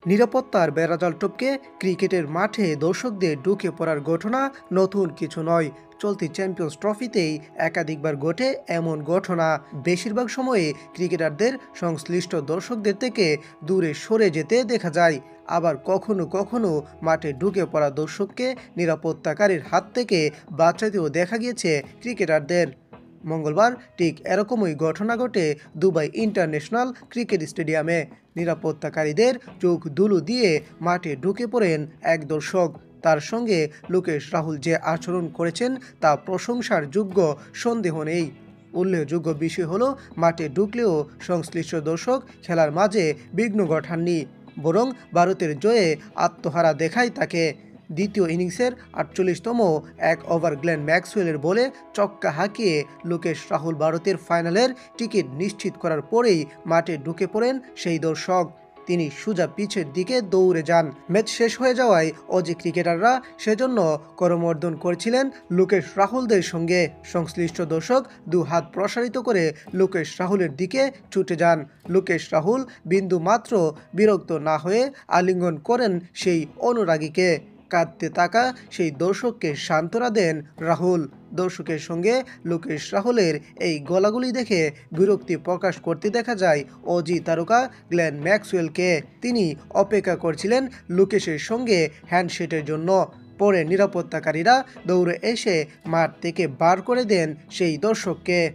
নিরাপত্তার বেড়াজাল টপকে ক্রিকেটের মাঠে দর্শকদের ঢুকে পড়ার ঘটনা নতুন কিছু নয়। চলতি চ্যাম্পিয়ন্স ট্রফিতেই একাধিকবার ঘটে এমন ঘটনা। বেশিরভাগ সময়ে ক্রিকেটারদের সংশ্লিষ্ট দর্শকদের থেকে দূরে সরে যেতে দেখা যায়। আবার কখনো কখনো মাঠে ঢুকে পড়া দর্শককে নিরাপত্তাকারীর হাত থেকে বাঁচাতেও দেখা গিয়েছে ক্রিকেটারদের। মঙ্গলবার ঠিক এরকমই ঘটনা ঘটে দুবাই ইন্টারন্যাশনাল ক্রিকেট স্টেডিয়ামে। নিরাপত্তাকারীদের চোখ ধুলো দিয়ে মাঠে ঢুকে পড়েন এক দর্শক। তার সঙ্গে লোকেশ রাহুল যে আচরণ করেছেন তা প্রশংসার যোগ্য, সন্দেহ নেই। উল্লেখযোগ্য বিষয় হলো, মাঠে ঢুকলেও সংশ্লিষ্ট দর্শক খেলার মাঝে বিঘ্ন ঘটাননি, বরং ভারতের জয়ে আত্মহারা দেখায় তাকে। দ্বিতীয় ইনিংসের ৪৮তম এক ওভার গ্লেন ম্যাক্সওয়েলের বলে চক্কা হাঁকিয়ে লোকেশ রাহুল ভারতের ফাইনালের টিকিট নিশ্চিত করার পরেই মাঠে ঢুকে পড়েন সেই দর্শক। তিনি সোজা পিচের দিকে দৌড়ে যান। ম্যাচ শেষ হয়ে যাওয়ায় অজি ক্রিকেটাররা সেজন্য করমর্দন করছিলেন লোকেশ রাহুলদের সঙ্গে। সংশ্লিষ্ট দর্শক দু হাত প্রসারিত করে লোকেশ রাহুলের দিকে ছুটে যান। লোকেশ রাহুল বিন্দু মাত্র বিরক্ত না হয়ে আলিঙ্গন করেন সেই অনুরাগীকে। কাঁদতে থাকা সেই দর্শককে সান্ত্বনা দেন রাহুল। দর্শকের সঙ্গে লোকেশ রাহুলের এই গলাগুলি দেখে বিরক্তি প্রকাশ করতে দেখা যায় অজি তারকা গ্লেন ম্যাক্সওয়েলকে। তিনি অপেক্ষা করছিলেন লোকেশের সঙ্গে হ্যান্ডশেকের জন্য। পরে নিরাপত্তাকারীরা দৌড়ে এসে মাঠ থেকে বার করে দেন সেই দর্শককে।